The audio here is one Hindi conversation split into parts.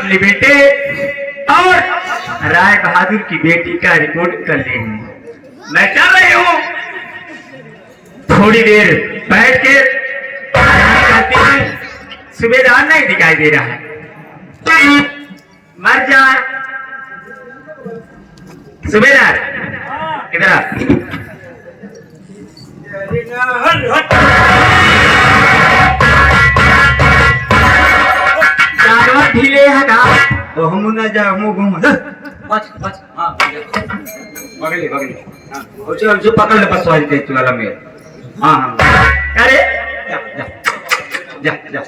ले बेटे और राय बहादुर की बेटी का रिकॉर्ड कर ले। मैं चल रही हूँ, थोड़ी देर बैठ के करती हूँ। सूबेदार नहीं दिखाई दे रहा है, मर जा सूबेदार, इधर आ। जानवर ढीले है का तो हम ना जा हम घूम बच बच। हां पकड़ ले हां जो पकड़ ले बस वाली तेज वाला में। हां हां अरे जा जा जा जा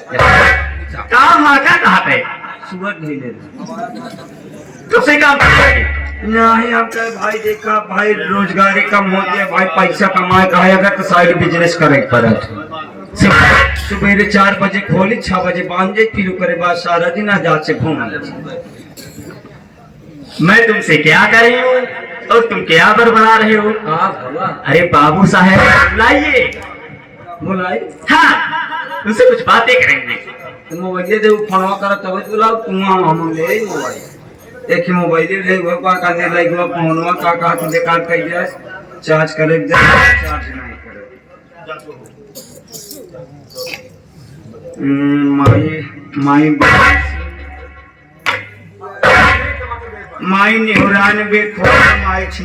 जा काम आका कहां पे सुअर ढीले तो से काम करेगी नहीं। आपका भाई देखा भाई रोजगारी कम हो गया भाई, पैसा कमाए कहा तो साइड बिजनेस करे पड़त। सुबह 4 बजे खोली 6 बजे बांध जाए, फिर करे बाद सारा दिन आजाद से घूम। मैं तुमसे क्या कर रही हूँ और तुम क्या बड़बड़ा रहे हो? अरे बाबू साहब बुलाइए। बुलाइए? हाँ, तुमसे कुछ बातें करेंगे। मोबाइल दे फोन कर तब बुलाओ तुम हम ले मोबाइल एक ही मोबाइल ले वो का दे लाइक वो फोनवा का तुम बेकार कर दिया चार्ज करे चार्ज नहीं करे। माई 99 खोल माई 96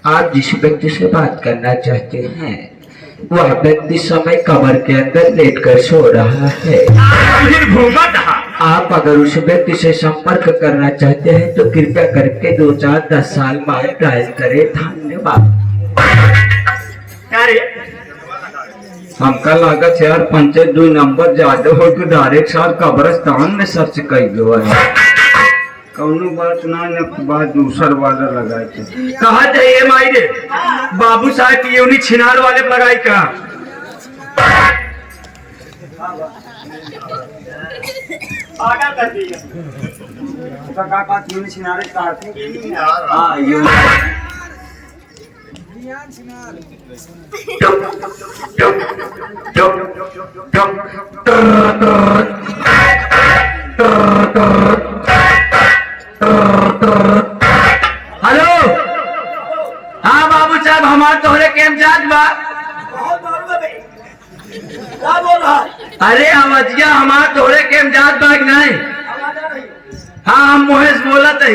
आप जिस व्यक्ति से बात करना चाहते हैं वह व्यक्ति समय कमर के अंदर लेटकर सो रहा है। आप अगर उस व्यक्ति से संपर्क करना चाहते हैं तो कृपया करके 2 4 10 साल बाद डायल करें। धन्यवाद। हमका लागत यार पंचायत 2 नंबर ज्यादा हो तो डायरेक्ट साल कब्रस्तान में सर्च कर दो है। कौनो बात ना बात दूसर वाला लगाए थे कहा चाहिए माई रे बाबू साहब की उन्हीं छिनार वाले लगाई का आगा कर दिया का क्यों छिनारे काटते हां यो ध्यान छिनार हेलो। हाँ बाबू साहब हमारे तोहरे केम जात बा। अरे अवजिया हमारे तोहरे केम जात बा कि नहीं? हाँ हम मोहेश बोलत है।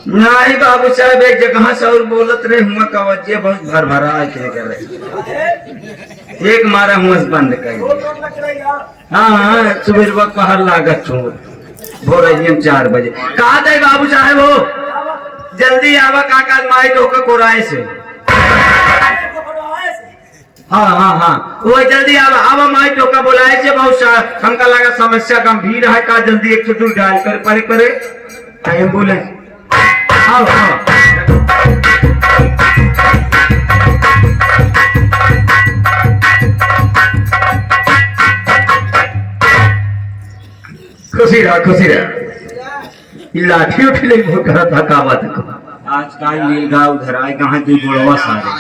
नहीं बाबू साहब एक जगह से और बोलत रहे हुआ कवजिया बहुत भर भरा कर रहे एक मारा हुआ बंद कर। हाँ हाँ सुबह वक्त हर लागत छोड़ भोर 4 बजे कहा थे बाबू साहब हो जल्दी आवा काका माई धोखा कोराए से। हाँ हाँ हाँ वो जल्दी आवा माई टोका बुलाए से बहुत हमका लगा समस्या गंभीर है का जल्दी 102 डायल कर परे परे एम्बुलेंस। आओ आओ खुशी रहा लाठी उठी ले थकावत को आज का नीलगा उधर आए कहाँ 2 गोड़वा सारे।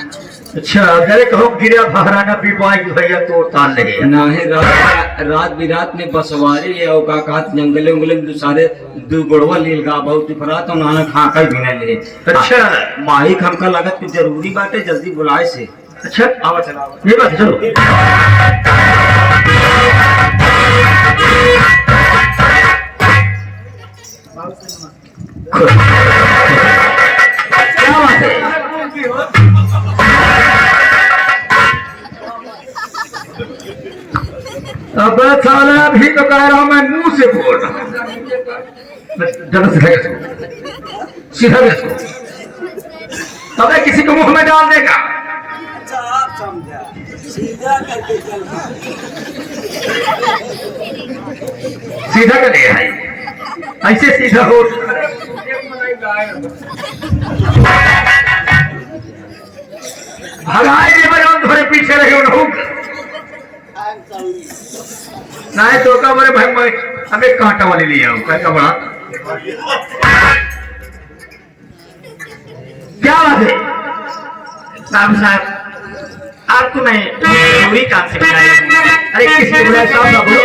अच्छा अगर कहो गिरा बहराना पिपाई भैया तो ताल ले ना है रात बिरात में बसवारी है और का जंगले उंगले में सारे 2 गोड़वा नीलगा बहुत फरात और नाना खाका भी ना ले। अच्छा माही हमका लागत कुछ जरूरी बात है जल्दी बुलाए से। अच्छा आवा चला ये बात चलो क्या बात है? अब साला भी तो कह रहा हूं मैं मुंह से बोल रहा हूं सीधा अबे किसी को मुंह में डाल देगा। सीधा कर दिया है ऐसे सीधा हो भगाए के बजाओ थोड़े पीछे रहे हो लोग नहीं तो का बोले भाई मैं हमें कांटा वाले ले आओ क्या बड़ा क्या बात है बाबू साहब आपको मैं पूरी काम से बताया अरे किसने बुलाया साहब ना बोलो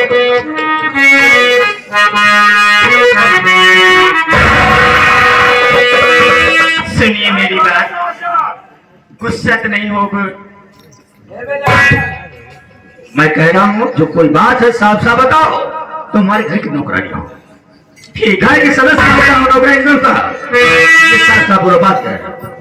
सुनिए मेरी बात गुस्सा तो नहीं होगा मैं कह रहा हूँ जो कोई बात है साफ साफ बताओ तुम्हारे घर की नौकरानी हो ठीक है कि सदस्य होता हो नौकरानी मिलता साफ साफ बोलो बात है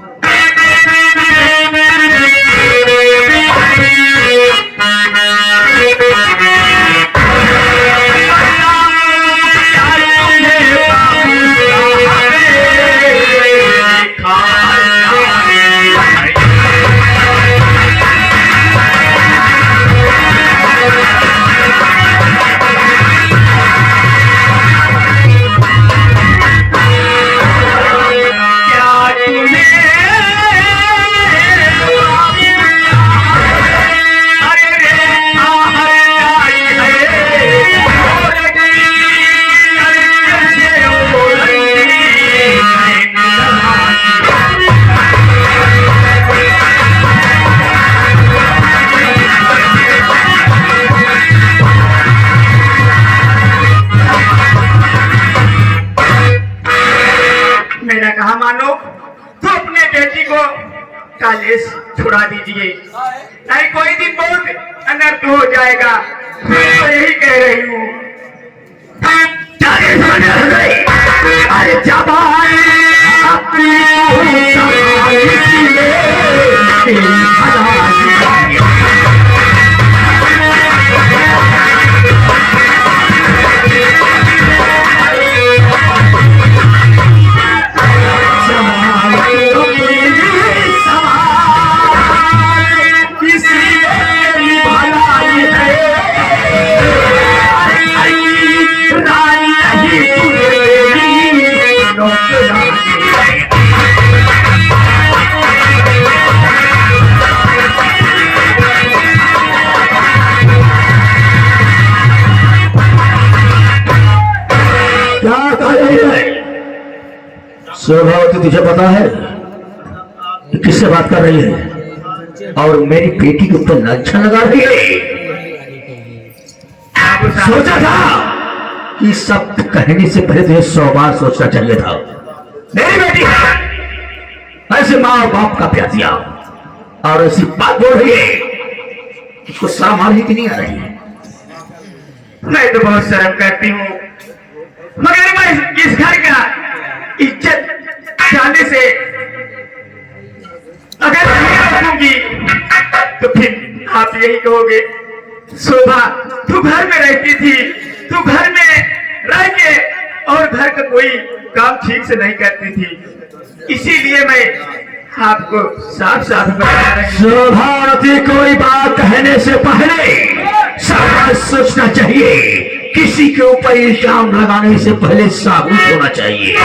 मानो तो अपने बेटी को कॉलेज छुड़ा दीजिए नहीं कोई दिन बहुत अनर्थ हो जाएगा मैं तो यही कह रही हूँ अरे जब स्वभावती तुझे पता है कि किससे बात कर रही है और मेरी बेटी के ऊपर लांछन लगा रही है सोचा था कि सब कहने से पहले तुझे 100 बार सोचना चाहिए था मेरी बेटी ऐसे माँ और बाप का प्यासिया और ऐसी बात बोल रही है उसको शर्म आ रही कि नहीं आ रही है मैं तो बहुत शर्म करती हूँ मगर मैं इस घर का इज्जत जाने से अगर नहीं रखूंगी तो फिर आप यही कहोगे शोभा तू घर में रहती थी तू घर में रह के और घर का कोई काम ठीक से नहीं करती थी इसीलिए मैं आपको साफ साफ बता रही हूं शोभा कोई बात कहने से पहले साफ सोचना चाहिए किसी के ऊपर इल्जाम लगाने से पहले साबुत होना चाहिए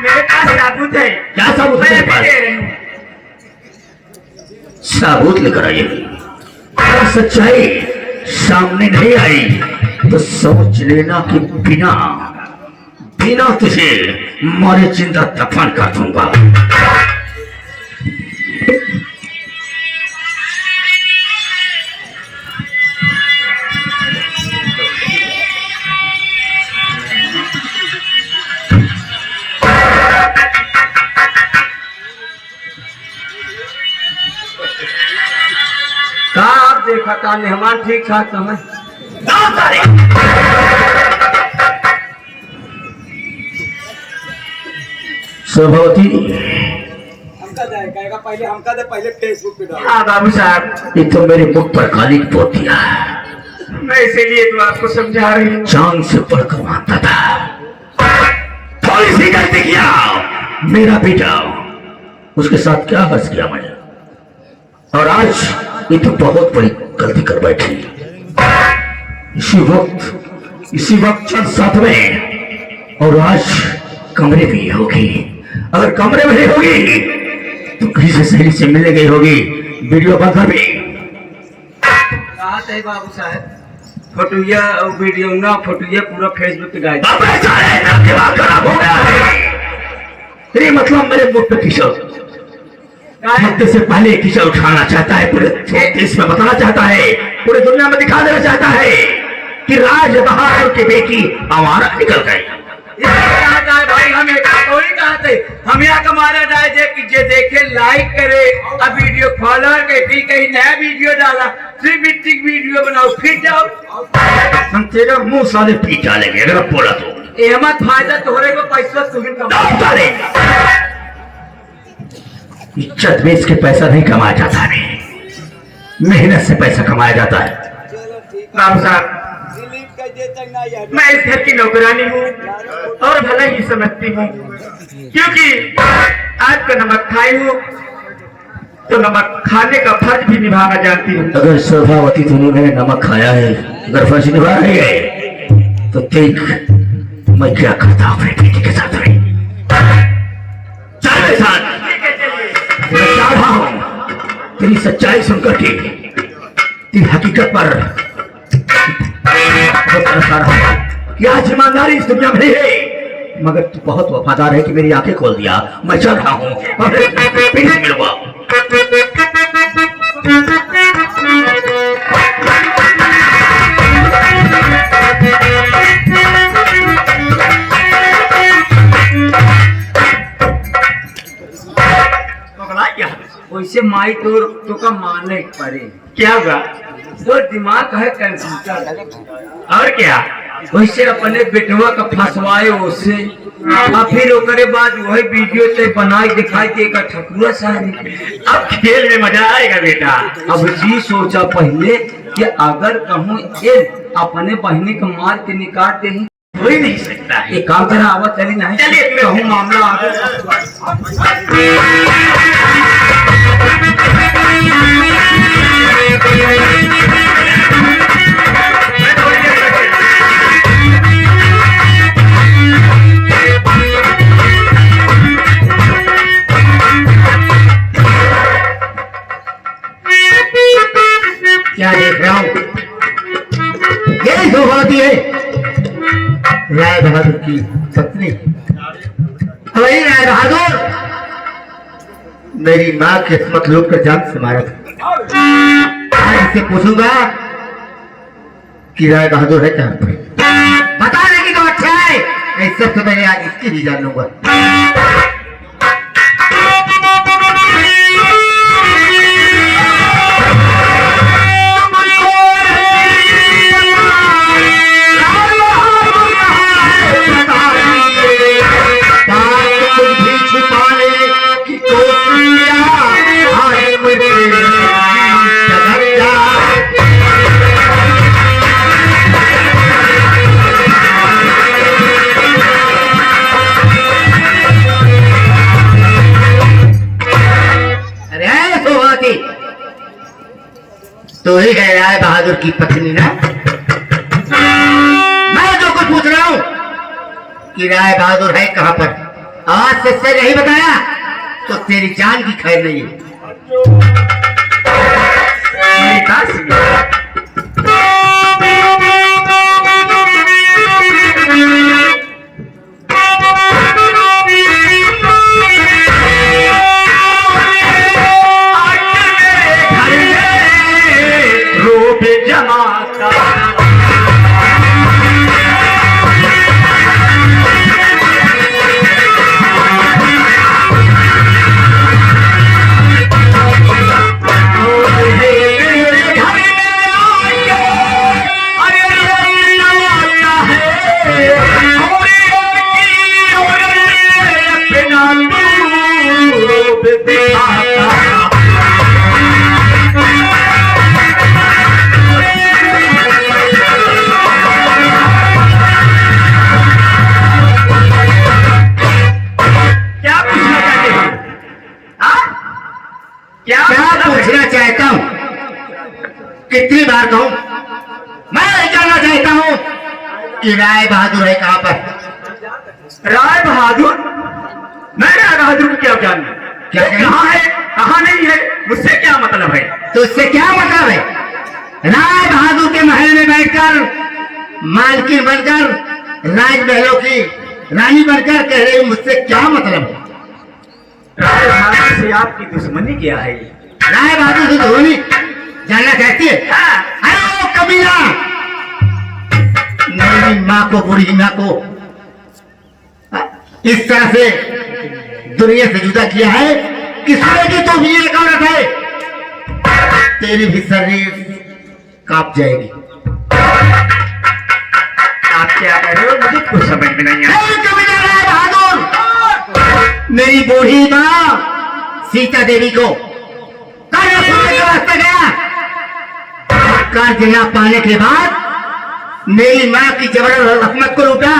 मेरे पास साबुत है क्या साबुत है साबुत लेकर आइए अगर सच्चाई सामने नहीं आई तो समझ लेना कि बिना बिना तुझे मारे जिंदा दफन कर दूंगा आप देखा था मेहमान ठीक ठाक समय स्वभावती पहले फेसबुक पे डाल हाँ बाबू साहब ये तो मेरे मुख पर काली पोत दिया मैं इसीलिए तो आपको समझा रही हूँ चांद से पढ़कर मानता था थोड़ी सी गलती किया मेरा बेटा उसके साथ क्या हर्ष किया मैंने और आज ये तो बहुत बड़ी गलती कर बैठी इसी वक्त चल साथ में और आज कमरे में होगी अगर कमरे में होगी तुम कहीं से सहेली से मिलने गई होगी, वीडियो कॉल कर भी। कहा थे बाबू साहब फोटोया और वीडियो ना फोटोया पूरा फेसबुक पे डाल दिमाग खराब हो गया है। तेरी मतलब मेरे मुंह पे किशोर हफ्ते से पहले किशोर उठाना चाहता है, पूरे देश में बताना चाहता है, पूरी दुनिया में दिखा देना चाहता है कि राज बहादुर की बेटी हमारा निकल गई। भाई हमें थोड़ी कहा थे, हम यहाँ कमाना डाल जे देखे लाइक करे और वीडियो फॉलो के कहीं नया वीडियो डाला फिर मिट्टी वीडियो बनाओ फिर जाओ। हम तेरा मुंह साले पीट डालेंगे अगर बोला तो। एहमत फायदा तोहरे को पैसा तुम्हें कमा। इज्जत बेच के पैसा नहीं कमाया जाता है, मेहनत से पैसा कमाया जाता है। बाबू साहब मैं इस घर की नौकरानी हूँ और भला ही समझती हूँ, क्योंकि आज का नमक खाई हूँ तो नमक खाने का फर्ज भी निभाना जानती हूँ। अगर शोभावती तुमने नमक खाया है, अगर फर्ज निभा रही है तो देख मैं क्या करता हूँ अपने बेटी के साथ। चल मेरे साथ, मैं चाह रहा हूँ तेरी सच्चाई सुनकर के तेरी हकीकत पर क्या ईमानदारी इस दुनिया में है, मगर तू बहुत वफादार है कि मेरी आंखें खोल दिया। मैं चल रहा हूँ मिलूंगा। वैसे माई तो का माने पड़े क्या होगा, तो दिमाग है कंप्यूटर और क्या। वैसे अपने बेटवा का फंसवाए उसे और फिर ओकरे बाद वही वीडियो से बनाई दिखाई देगा ठकुरा साहब। अब खेल में मजा आएगा बेटा। अब जी सोचा पहले कि अगर कहूँ ये अपने बहनी को मार के निकाल दे हो ही नहीं सकता है। एक काम करना आवाज चली नहीं, चलिए कहूँ मामला आगे। क्या देख रहा हूँ, यही शोभावती है राय बहादुर की पत्नी। वही राय बहादुर मेरी माँ के किस्मत लूट कर जान से मारा था। आज इससे पूछूंगा कि राय बहादुर है कहाँ पर, बता देगी तो अच्छा है, इस सबसे मैंने आज इसकी भी जान लूंगा। तो ही है राय बहादुर की पत्नी ना। मैं जो कुछ पूछ रहा हूँ कि राय बहादुर है कहाँ पर, आज से सच नहीं बताया तो तेरी जान की खैर नहीं है। मेरी बात सुनिए। कितनी बार कहूं, मैं जानना चाहता हूं कि राय बहादुर है कहां पर। राय बहादुर? मैं राय बहादुर को क्या जानना? क्या कहाँ है कहाँ नहीं है, मुझसे क्या मतलब है? तो इससे क्या मतलब है? राय बहादुर के महल में बैठकर मालकिन बनकर राजमहलों की रानी बनकर कह रही मुझसे क्या मतलब है? राय बहादुर से आपकी दुश्मनी क्या है? राय बहादुर से धोनी जानना चाहती है? हाँ। अरे वो कबीला मेरी माँ को, बूढ़ी माँ को इस तरह से दुनिया से जुदा किया है कि सूर्य की तो भी एक औरत है, तेरी भी शरीर कांप जाएगी। आप क्या कह रहे हो, मुझे कुछ समझ में नहीं आया। कबीला राय बहादुर मेरी बूढ़ी माँ सीता देवी को कर्ज के रास्ते गया, कर्ज न पाने के बाद मेरी माँ की जबरन असमत को लूटा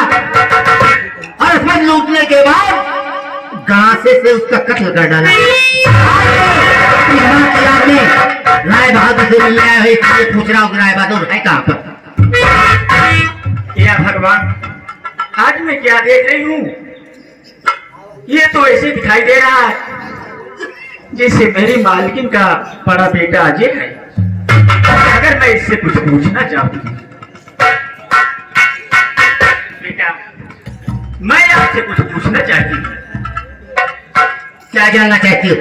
और असमत लूटने के बाद गांसे से उसका कत्ल कर डाला। माँ की याद में राय बहादुर से मिलने आया है, इसलिए पूछ रहा हूँ राय बहादुर है कहाँ पर? या भगवान, आज मैं क्या देख रही हूँ, ये तो ऐसे दिखाई दे रहा है जैसे मेरी मालकिन का बड़ा बेटा अजय है। अगर मैं इससे कुछ पूछना चाहती हूँ, बेटा मैं आपसे कुछ पूछना चाहती हूँ। क्या जानना चाहती हो?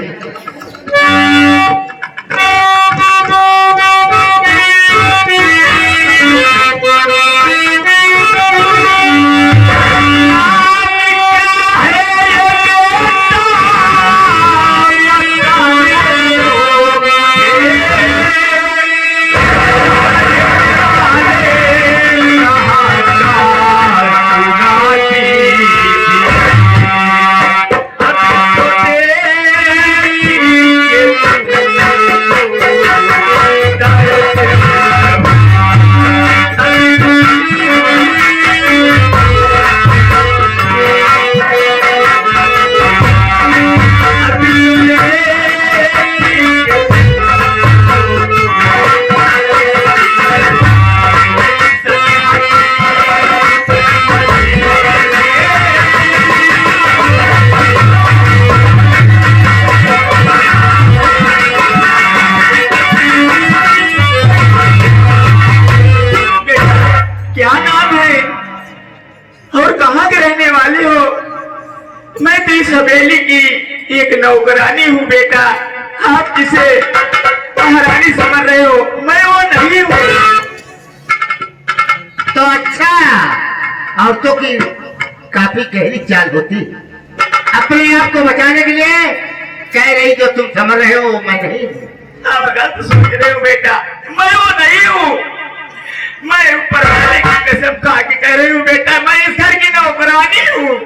क्या नाम है और कहाँ के रहने वाले हो? मैं तो इस हवेली की एक नौकरानी हूँ बेटा, आप जिसे महारानी समझ रहे हो, मैं वो नहीं हूँ। तो अच्छा, औरतों की काफी गहरी चाल होती, अपने आप को बचाने के लिए कह रही जो तुम समझ रहे हो मैं नहीं। आप गलत सोच रहे हो बेटा, मैं वो नहीं हूँ। मैं ऊपर वाले की कसम खा के कह रही हूँ बेटा, मैं इस घर की नौकरानी हूँ।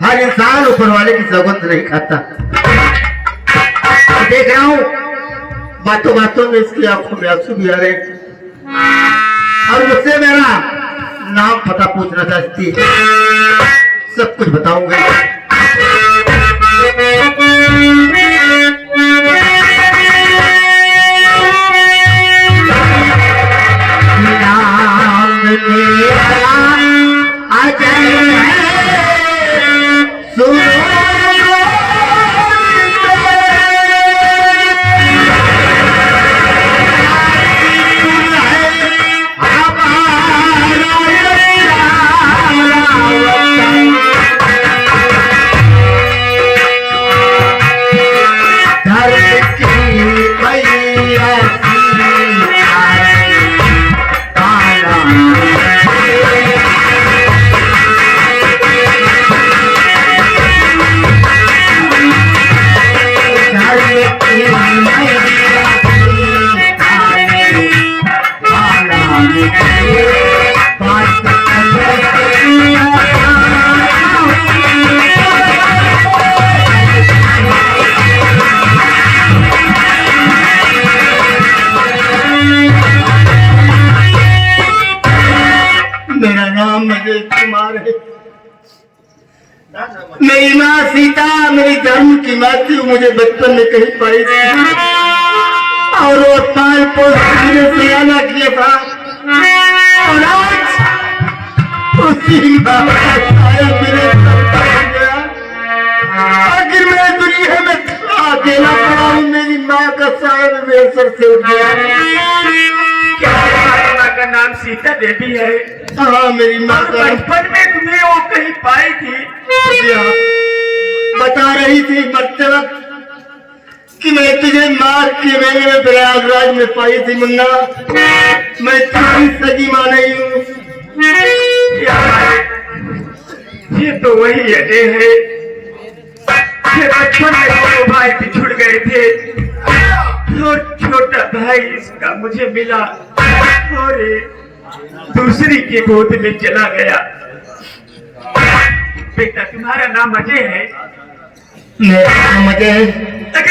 हर इंसान ऊपर वाले की सौगंध नहीं खाता। देख रहा हूँ बातों बातों में इसकी आंखों में आंसू भी आ रहे, और मुझसे मेरा नाम पता पूछना चाहती, सब कुछ बताऊंगा। नाम मेरा अजय है, सुनो मेरा नाम अजय कुमार है। मेरी माँ सीता मेरी धर्म की माँ थी, मुझे बचपन में कहीं पाई थी और वो पाल पोस मुझे सयाना किया था, और आज उसी माँ का साया मेरे सर पर आ गया। आखिर मैं दुनिया में अकेला पड़ा हूँ, मेरी माँ का साया मेरे सर से उठ गया। क्या तुम्हारी माँ का नाम सीता देवी है? हाँ, मेरी माँ का। बचपन में तुम्हें वो कहीं पाई थी? बता रही थी मरते वक्त कि मैं तुझे मार के मैंने प्रयागराज में पाई थी मुन्ना। मैं तुम्हारी सगी माँ नहीं हूँ। ये तो वही अजय है। ये बचपन में दोनों भाई बिछुड़ गए थे और छोटा भाई इसका मुझे मिला और दूसरी की गोद में चला गया। बेटा तुम्हारा नाम अजय है? मेरा नाम अजय है।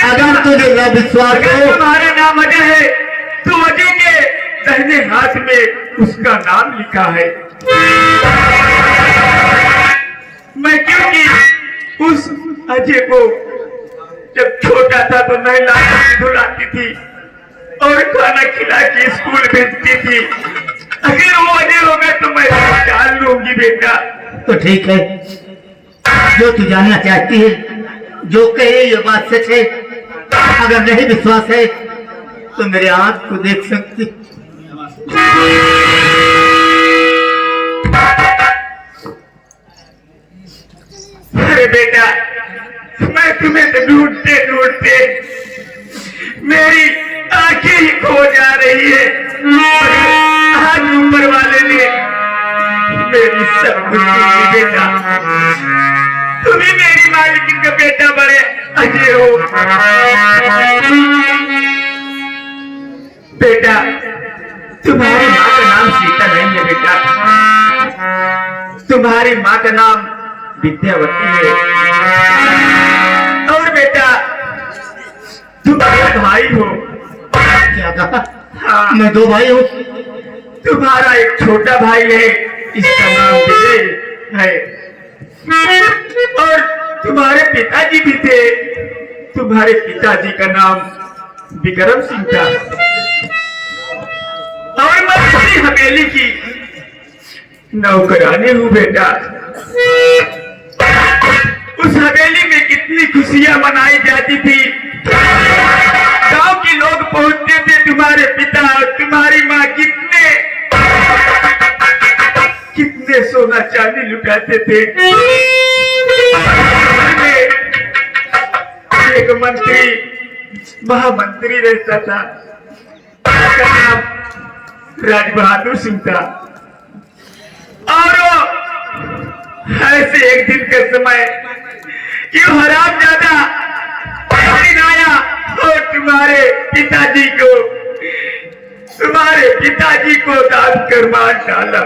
अगर तुझे न विश्वास हो, तुम्हारा नाम अजय है तो अजय के दाहिने हाथ में उसका नाम लिखा है। मैं क्योंकि उस अजय को जब छोटा था तो महिला धुलाती थी और खाना खिला के स्कूल भेजती थी। अगर वो अजय होगा तो मैं जान लूंगी बेटा। तो ठीक है, जो तू जानना चाहती है, जो कहे ये बात सच है। अगर नहीं विश्वास है तो मेरे आंख को देख सकती। अरे बेटा, मैं तुम्हें तो ढूंढते ढूंढते मेरी आंखें ही खो जा रही है। आज ऊपर वाले ने मेरी सब कुछ दी बेटा। तुम्ही मेरी मालिकिन का बेटा बड़े अजय हो। बेटा तुम्हारी माँ का नाम सीता नहीं है बेटा, तुम्हारी माँ का नाम विद्यावती है। और बेटा तुम दो भाई हो। क्या कहा? हाँ, मैं दो भाई हूँ। तुम्हारा एक छोटा भाई है, इसका नाम विजय है। और तुम्हारे पिताजी भी थे, तुम्हारे पिताजी का नाम विक्रम सिंह था। और मैं उसी हवेली की नौकरानी हूँ बेटा। उस हवेली में कितनी खुशियां मनाई जाती थी। गांव के लोग पहुंचते थे, तुम्हारे पिता और तुम्हारी माँ कितने सोना चांदी लुटाते थे। एक मंत्री महामंत्री रहता था, उसका नाम राज बहादुर सिंह था। और ऐसे एक दिन का समय क्यों हराम ज्यादा दिन आया और तुम्हारे पिताजी को दान कर मार डाला।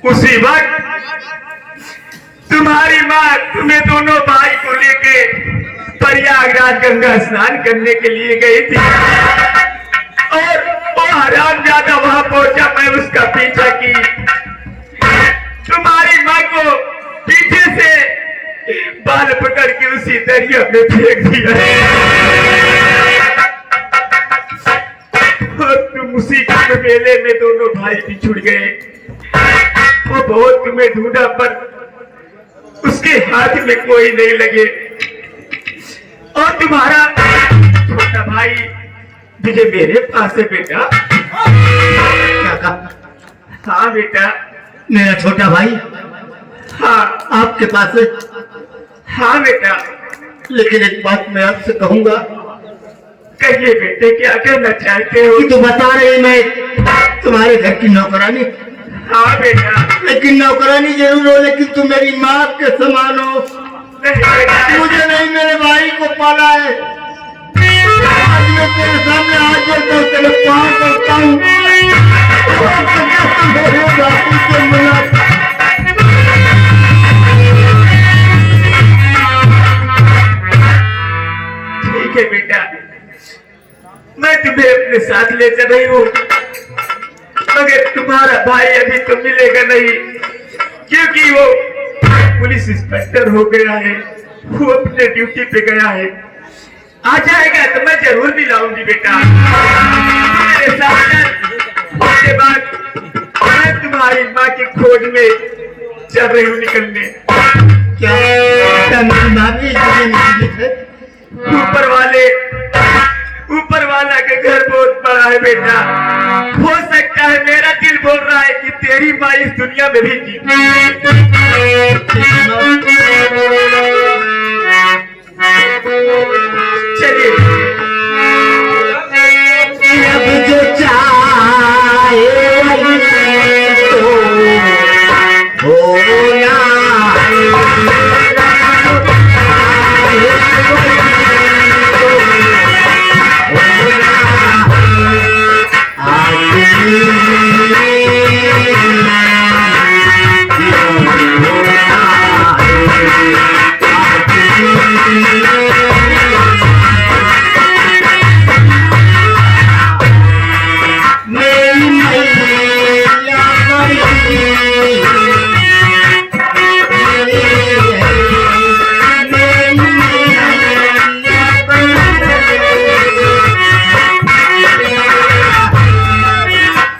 उसी वक्त तुम्हारी माँ तुम्हें दोनों भाई को लेके प्रयागराज गंगा स्नान करने के लिए गई थी। और वो हरामजादा वहां पहुंचा, मैं उसका पीछा की। तुम्हारी माँ को पीछे से बाल पकड़ के उसी दरिया में फेंक दिया और तुम उसी के मेले में दोनों भाई बिछुड़ गए। वो बहुत तुम्हें ढूंढा पर उसके हाथ में कोई नहीं लगे। और तुम्हारा छोटा भाई विजय मेरे पास है बेटा। हाँ बेटा। मेरा छोटा भाई हाँ आपके पास है? हाँ बेटा। लेकिन एक बात मैं आपसे कहूंगा। कहिए बेटे, क्या कहना चाहते हो? कि तू बता रही मैं तुम्हारे घर की नौकरानी। हाँ बेटा। लेकिन नौकरानी जरूर हो, लेकिन तू मेरी माँ के समान हो। मुझे नहीं, मेरे भाई को पाला है। आज मैं तेरे सामने आ जाता हूँ, तेरे पाँव पड़ता हूँ। मेरे बापू से मिला। ठीक है बेटा, मैं तुम्हें अपने साथ ले चल रही हूँ, मगर तुम्हारा भाई अभी तो मिलेगा नहीं, क्योंकि वो पुलिस इंस्पेक्टर हो गया है। वो अपने ड्यूटी पे गया है। आ जाएगा तो मैं जरूर भी लाऊंगी बेटा। मेरे साथ उसके बाद मैं तुम्हारी माँ की खोज में चल रही हूँ निकलने। क्या नानी है? ऊपर वाला के घर बहुत बड़ा है बेटा। हो सकता है मेरा दिल बोल रहा है कि तेरी माँ इस दुनिया में भी जी। चलिए अब जो चाहे तो होना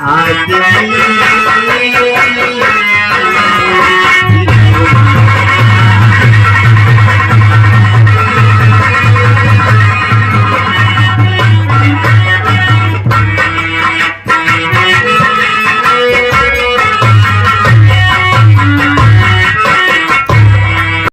आज